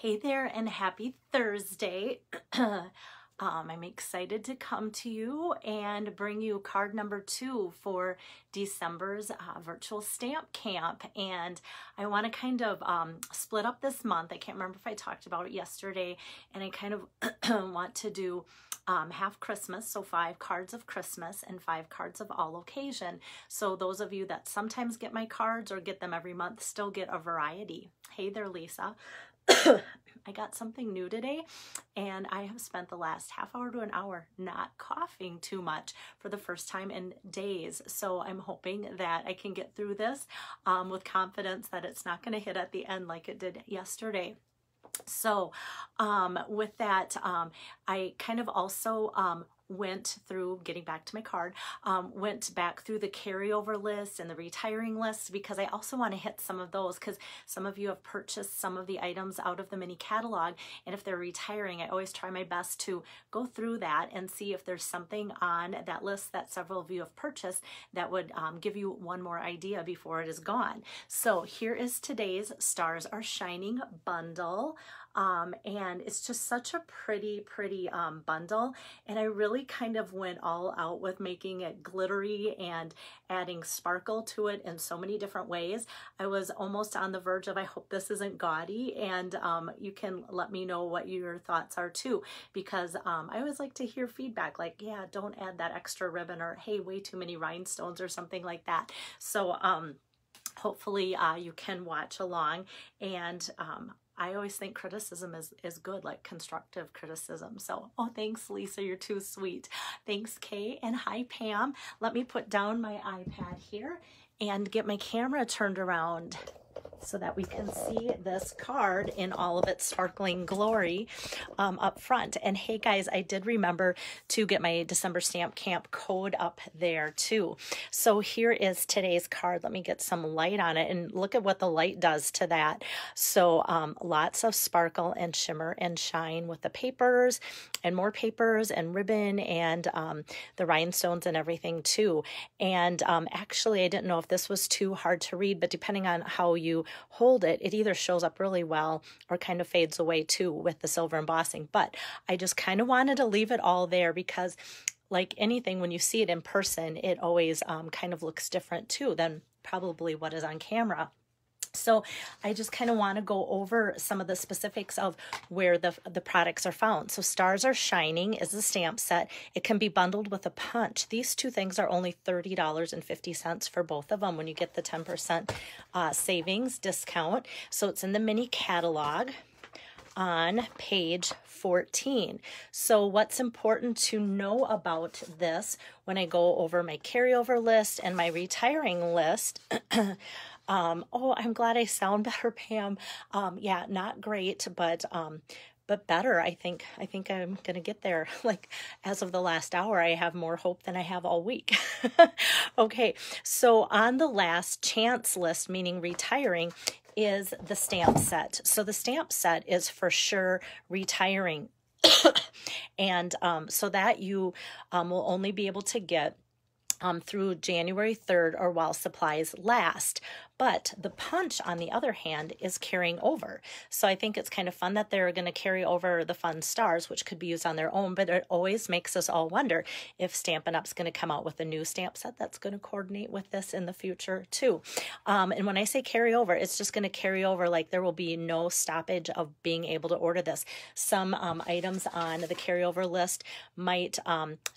Hey there and happy Thursday. I'm excited to come to you and bring you card number 2 for December's virtual stamp camp. And I want to kind of split up this month. I can't remember if I talked about it yesterday, and I kind of want to do half Christmas, so 5 cards of Christmas and 5 cards of all occasion. So those of you that sometimes get my cards or get them every month still get a variety. Hey there, Lisa. I got something new today, and I have spent the last half hour to an hour not coughing too much for the first time in days. So I'm hoping that I can get through this with confidence that it's not going to hit at the end like it did yesterday. So with that, I kind of also went through, getting back to my card, went back through the carryover list and the retiring list, because I also want to hit some of those, because some of you have purchased some of the items out of the mini catalog, and if they're retiring, I always try my best to go through that and see if there's something on that list that several of you have purchased that would give you one more idea before it is gone. So here is today's Stars Are Shining bundle. And it's just such a pretty bundle, and I really kind of went all out with making it glittery and adding sparkle to it in so many different ways. I was almost on the verge of, I hope this isn't gaudy, and you can let me know what your thoughts are too, because I always like to hear feedback, like, yeah, don't add that extra ribbon, or hey, way too many rhinestones, or something like that. So hopefully you can watch along, and I always think criticism is good, like constructive criticism. So, oh, thanks, Lisa. You're too sweet. Thanks, Kay. And hi, Pam. Let me put down my iPad here and get my camera turned around so that we can see this card in all of its sparkling glory up front. And hey guys, I did remember to get my December Stamp Camp code up there too. So here is today's card. Let me get some light on it, and look at what the light does to that. So lots of sparkle and shimmer and shine with the papers, and more papers and ribbon, and the rhinestones and everything too. And actually, I didn't know if this was too hard to read, but depending on how you hold it, it either shows up really well or kind of fades away too with the silver embossing. But I just kind of wanted to leave it all there, because like anything, when you see it in person, it always kind of looks different too than probably what is on camera. So I just kind of want to go over some of the specifics of where the products are found. So Stars Are Shining is the stamp set. It can be bundled with a punch. These two things are only $30.50 for both of them when you get the 10% savings discount. So it's in the mini catalog on page 14. So what's important to know about this when I go over my carryover list and my retiring list? Oh, I'm glad I sound better, Pam. Yeah, not great, but better. I think I'm gonna get there. Like, as of the last hour, I have more hope than I have all week. Okay, so on the last chance list, meaning retiring, is the stamp set. So the stamp set is for sure retiring. And so that you will only be able to get through January 3rd or while supplies last. But the punch, on the other hand, is carrying over. So I think it's kind of fun that they're going to carry over the fun stars, which could be used on their own, but it always makes us all wonder if Stampin' Up's going to come out with a new stamp set that's going to coordinate with this in the future too. And when I say carry over, it's just going to carry over, like there will be no stoppage of being able to order this. Some items on the carryover list might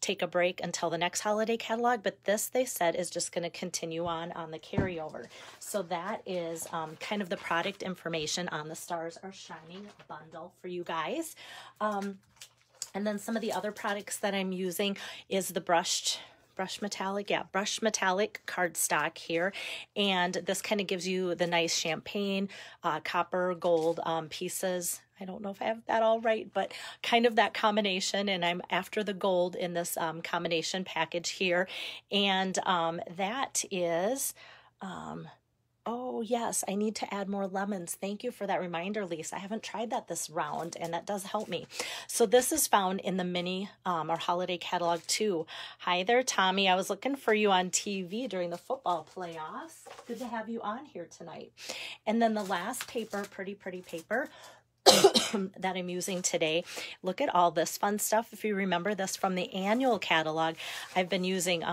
take a break until the next holiday catalog, but this, they said, is just going to continue on the carryover. So that is kind of the product information on the Stars Are Shining bundle for you guys. And then some of the other products that I'm using is the brushed metallic cardstock here, and this kind of gives you the nice champagne, copper, gold pieces. I don't know if I have that all right, but kind of that combination, and I'm after the gold in this combination package here, and that is oh yes, I need to add more lemons. Thank you for that reminder, Lisa. I haven't tried that this round, and that does help me. So this is found in the mini or holiday catalog too. Hi there, Tommy. I was looking for you on TV during the football playoffs. Good to have you on here tonight. And then the last paper, pretty paper, that I'm using today. Look at all this fun stuff. If you remember this from the annual catalog, I've been using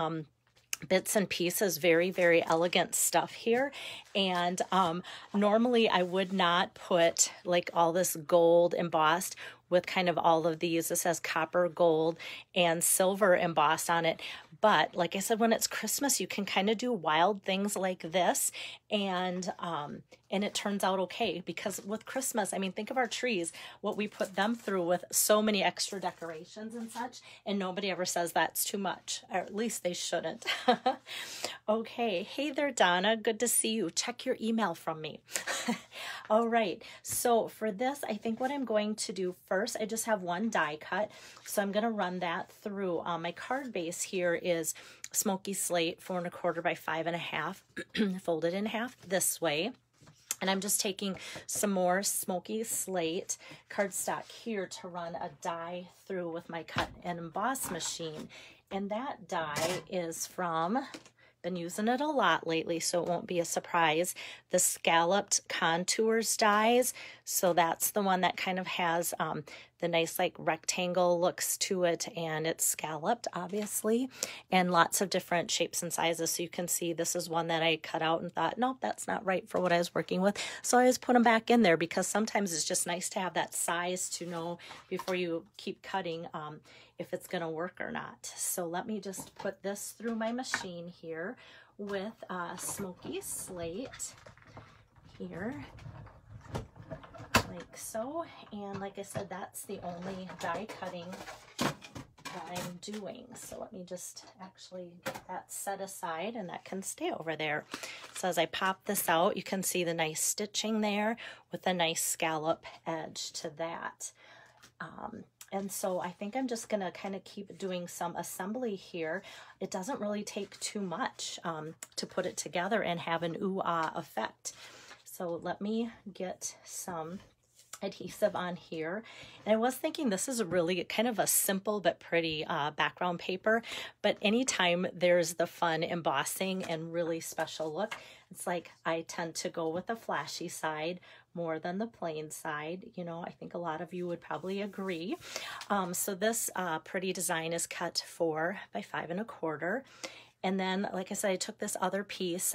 bits and pieces, very, very elegant stuff here. And normally I would not put like all this gold embossed with kind of all of these. This has copper, gold, and silver embossed on it. But like I said, when it's Christmas, you can kind of do wild things like this, and it turns out okay, because with Christmas, I mean, think of our trees, what we put them through with so many extra decorations and such, and nobody ever says that's too much, or at least they shouldn't. Okay, hey there, Donna, good to see you. Check your email from me. All right, so for this, I think what I'm going to do first, I just have one die cut, so I'm going to run that through. My card base here is Smoky Slate, 4 1/4 by 5 1/2, folded in half this way. And I'm just taking some more Smoky Slate cardstock here to run a die through with my cut and emboss machine. And that die is from, been using it a lot lately, so it won't be a surprise, the Scalloped Contours dies. So that's the one that kind of has the nice like rectangle looks to it, and it's scalloped obviously, and lots of different shapes and sizes. So you can see this is one that I cut out and thought, nope, that's not right for what I was working with. So I just put them back in there, because sometimes it's just nice to have that size to know before you keep cutting if it's going to work or not. So let me just put this through my machine here with Smoky Slate here, like so. And like I said, that's the only die cutting that I'm doing. So let me just actually get that set aside, and that can stay over there. So as I pop this out, you can see the nice stitching there with a nice scallop edge to that. And so I think I'm just going to kind of keep doing some assembly here. It doesn't really take too much to put it together and have an ooh-ah effect. So let me get some adhesive on here. And I was thinking this is a really kind of a simple but pretty background paper, but anytime there's the fun embossing and really special look, it's like I tend to go with the flashy side more than the plain side. You know, I think a lot of you would probably agree. So this pretty design is cut 4 by 5 1/4. And then, like I said, I took this other piece.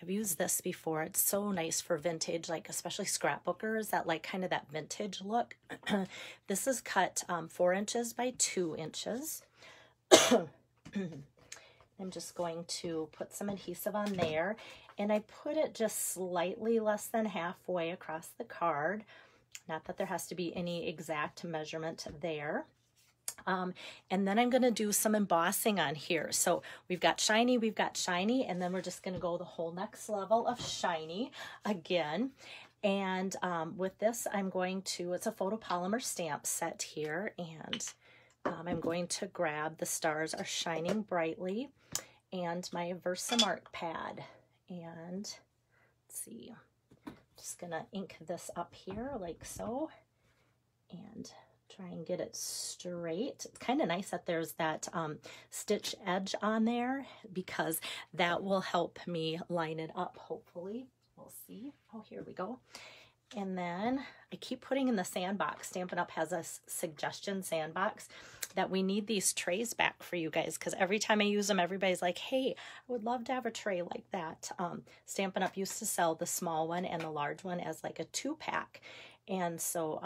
I've used this before. It's so nice for vintage, like especially scrapbookers that like kind of that vintage look. This is cut 4 inches by 2 inches. I'm just going to put some adhesive on there, and I put it just slightly less than halfway across the card. Not that there has to be any exact measurement there. And then I'm going to do some embossing on here. So we've got shiny, and then we're just going to go the whole next level of shiny again. And with this, I'm going to, it's a photopolymer stamp set here, and I'm going to grab the Stars Are Shining Brightly and my Versamark pad. And let's see, just going to ink this up here like so, and try and get it straight. It's kind of nice that there's that stitch edge on there, because that will help me line it up, hopefully. We'll see. Oh, here we go. And then I keep putting in the sandbox. Stampin' Up! Has a suggestion sandbox that we need these trays back for you guys, because every time I use them, everybody's like, hey, I would love to have a tray like that. Stampin' Up! Used to sell the small one and the large one as like a 2-pack. And so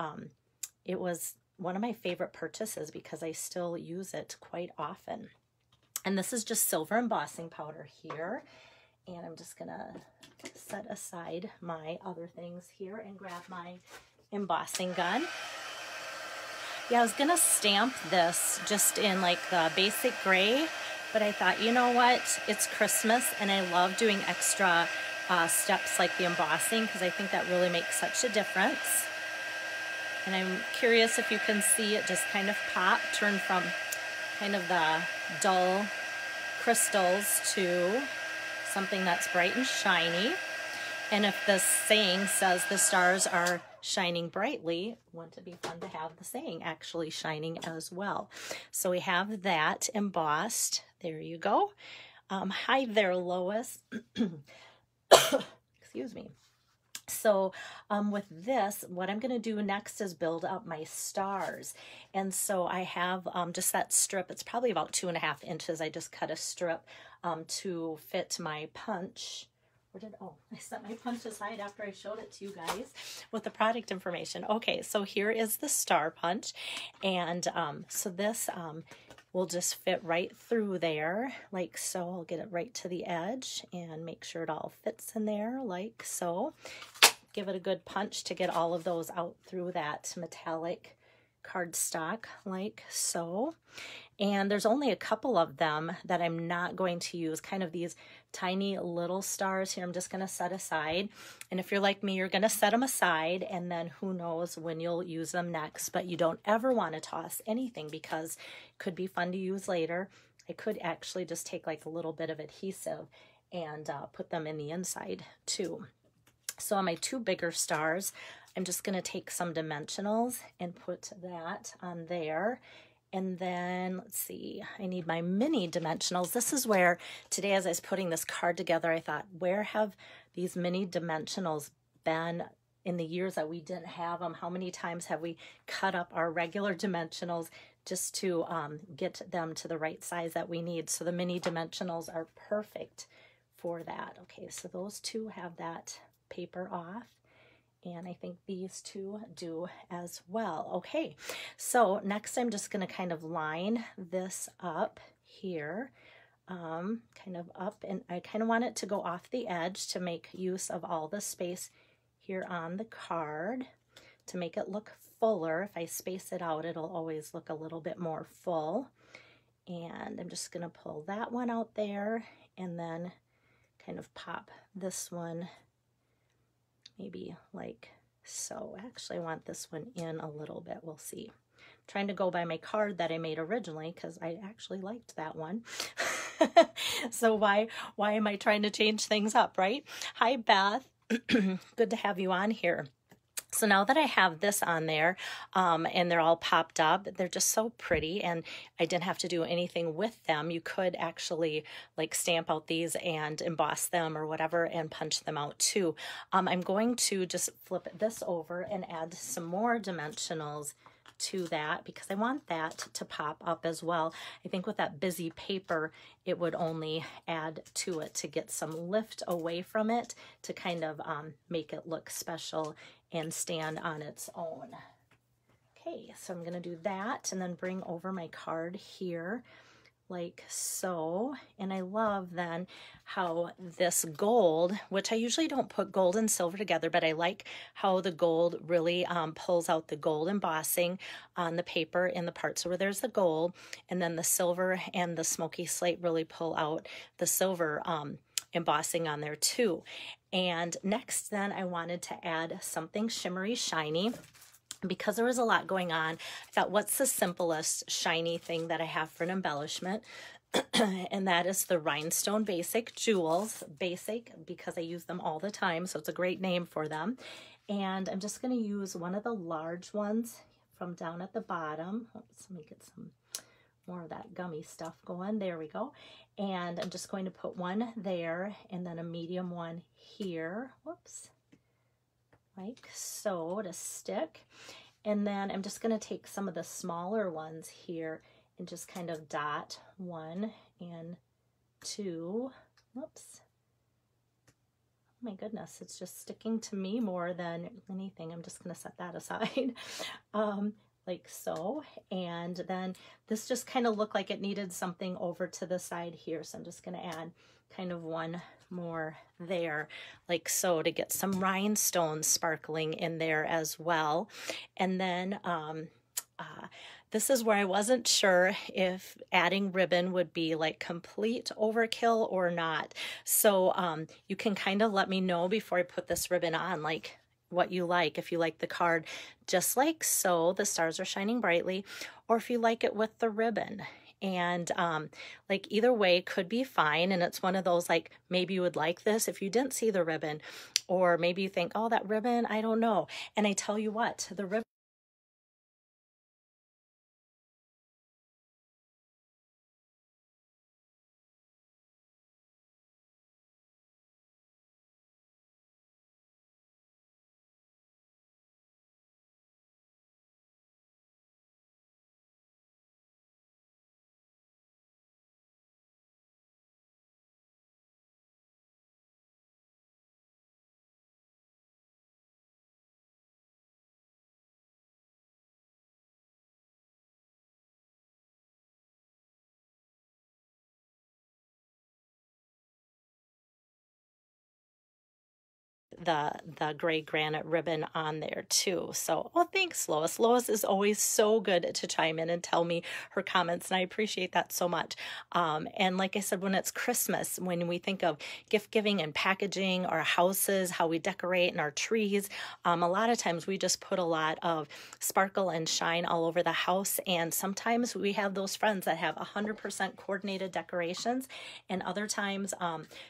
it was one of my favorite purchases because I still use it quite often. And this is just silver embossing powder here. And I'm just gonna set aside my other things here and grab my embossing gun. Yeah, I was gonna stamp this just in like the basic gray, but I thought, you know what? It's Christmas and I love doing extra steps like the embossing, because I think that really makes such a difference. And I'm curious if you can see it just kind of pop, turn from kind of the dull crystals to something that's bright and shiny. And if the saying says the stars are shining brightly, wouldn't it be fun to have the saying actually shining as well? So we have that embossed. There you go. Hi there, Lois. Excuse me. So with this, what I'm going to do next is build up my stars. And so I have just that strip. It's probably about 2.5 inches. I just cut a strip to fit my punch. Oh, I set my punch aside after I showed it to you guys with the product information. Okay, so here is the star punch. And so this will just fit right through there like so. I'll get it right to the edge and make sure it all fits in there like so. Give it a good punch to get all of those out through that metallic cardstock like so. And there's only a couple of them that I'm not going to use, kind of these tiny little stars here. I'm just going to set aside. And if you're like me, you're going to set them aside, and then who knows when you'll use them next. But you don't ever want to toss anything because it could be fun to use later. I could actually just take like a little bit of adhesive and put them in the inside too. So on my 2 bigger stars, I'm just going to take some dimensionals and put that on there. And then, let's see, I need my mini dimensionals. This is where today as I was putting this card together, I thought, where have these mini dimensionals been in the years that we didn't have them? How many times have we cut up our regular dimensionals just to get them to the right size that we need? So the mini dimensionals are perfect for that. Okay, so those 2 have that paper off. And I think these 2 do as well. Okay, so next I'm just going to kind of line this up here, kind of up, and I kind of want it to go off the edge to make use of all the space here on the card to make it look fuller. If I space it out, it'll always look a little bit more full. And I'm just going to pull that one out there and then kind of pop this one maybe like so. Actually, I want this one in a little bit. We'll see. I'm trying to go by my card that I made originally because I actually liked that one. So why am I trying to change things up, right? Hi, Beth. Good to have you on here. So now that I have this on there and they're all popped up, they're just so pretty and I didn't have to do anything with them. You could actually like stamp out these and emboss them or whatever and punch them out too. I'm going to just flip this over and add some more dimensionals to that because I want that to pop up as well. I think with that busy paper, it would only add to it to get some lift away from it to kind of make it look special and stand on its own. Okay, so I'm going to do that and then bring over my card here like so. And I love then how this gold, which I usually don't put gold and silver together, but I like how the gold really pulls out the gold embossing on the paper in the parts where there's the gold, and then the silver and the smoky slate really pull out the silver embossing on there too. And next then I wanted to add something shimmery shiny. Because there was a lot going on, I thought, what's the simplest shiny thing that I have for an embellishment? And that is the Rhinestone Basic Jewels. Basic because I use them all the time, so it's a great name for them. And I'm just going to use one of the large ones from down at the bottom. Oops, let me get some more of that gummy stuff going. There we go. And I'm just going to put one there and then a medium one here. Whoops. Like so to stick. And then I'm just going to take some of the smaller ones here and just kind of dot 1 and 2. Whoops. Oh my goodness, it's just sticking to me more than anything. I'm just going to set that aside. Like so. And then this just kind of looked like it needed something over to the side here. So I'm just going to add kind of one more there like so to get some rhinestones sparkling in there as well. And then this is where I wasn't sure if adding ribbon would be like complete overkill or not. So you can kind of let me know before I put this ribbon on, like what you like. If you like the card just like so, the stars are shining brightly, or if you like it with the ribbon. And like either way could be fine. And it's one of those like maybe you would like this if you didn't see the ribbon, or maybe you think, oh, that ribbon, I don't know. And I tell you what, the ribbon the gray granite ribbon on there too. So, oh, thanks, Lois. Lois is always so good to chime in and tell me her comments, and I appreciate that so much. And like I said, when it's Christmas, when we think of gift giving and packaging, our houses, how we decorate and our trees, a lot of times we just put a lot of sparkle and shine all over the house. And sometimes we have those friends that have 100% coordinated decorations, and other times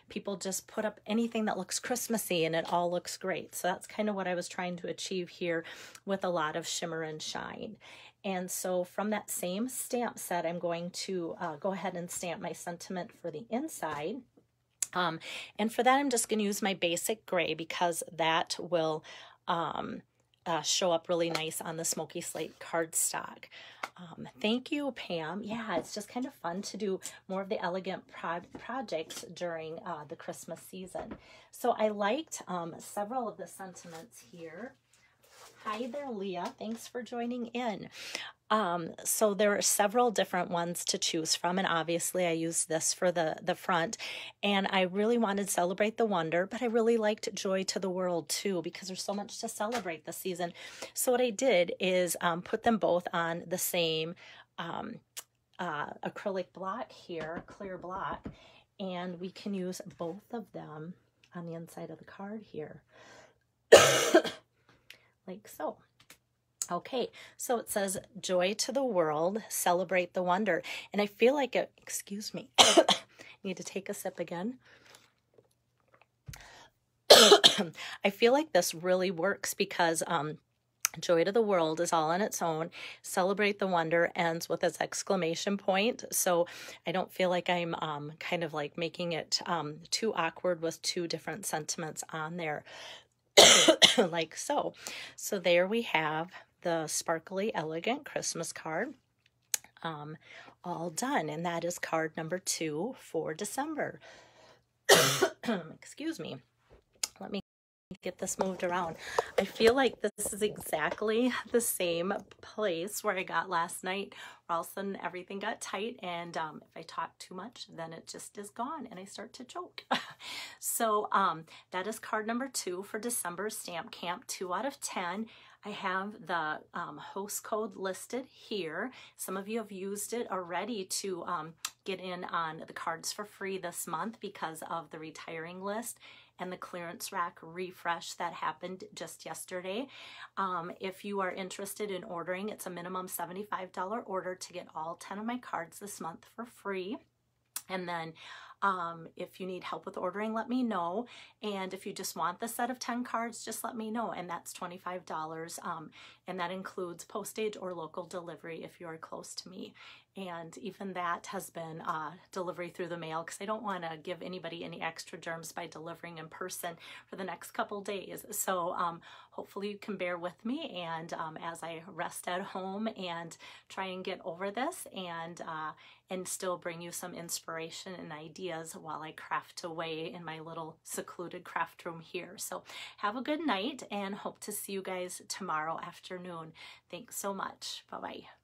people just put up anything that looks Christmassy and it all looks great. So that's kind of what I was trying to achieve here with a lot of shimmer and shine. And so from that same stamp set, I'm going to go ahead and stamp my sentiment for the inside. And for that, I'm just going to use my basic gray because that will show up really nice on the Smoky Slate cardstock. Thank you, Pam. Yeah, it's just kind of fun to do more of the elegant projects during the Christmas season. So I liked several of the sentiments here. Hi there, Leah. Thanks for joining in. So there are several different ones to choose from, and obviously I used this for the front, and I really wanted to celebrate the wonder, but I really liked Joy to the World too, because there's so much to celebrate this season. So what I did is put them both on the same acrylic block here, clear block, and we can use both of them on the inside of the card here. Like so. Okay, so it says, Joy to the World, celebrate the wonder. And I feel like it, excuse me, need to take a sip again. I feel like this really works because Joy to the World is all on its own. Celebrate the Wonder ends with its exclamation point. So I don't feel like I'm kind of like making it too awkward with two different sentiments on there. Like so. So there we have the sparkly, elegant Christmas card all done. And that is card number 2 for December. Excuse me. Let me get this moved around. I feel like this is exactly the same place where I got last night, where all of a sudden everything got tight, and if I talk too much, then it just is gone and I start to choke. So that is card number 2 for December Stamp Camp, 2 out of 10. I have the host code listed here. Some of you have used it already to get in on the cards for free this month because of the retiring list and the clearance rack refresh that happened just yesterday. If you are interested in ordering, it's a minimum $75 order to get all 10 of my cards this month for free. And then if you need help with ordering, let me know. And if you just want the set of 10 cards, just let me know. And that's $25. And that includes postage or local delivery if you are close to me. And even that has been delivery through the mail, because I don't want to give anybody any extra germs by delivering in person for the next couple days. So hopefully you can bear with me, and as I rest at home and try and get over this, and still bring you some inspiration and ideas while I craft away in my little secluded craft room here. So have a good night, and hope to see you guys tomorrow afternoon. Thanks so much. Bye-bye.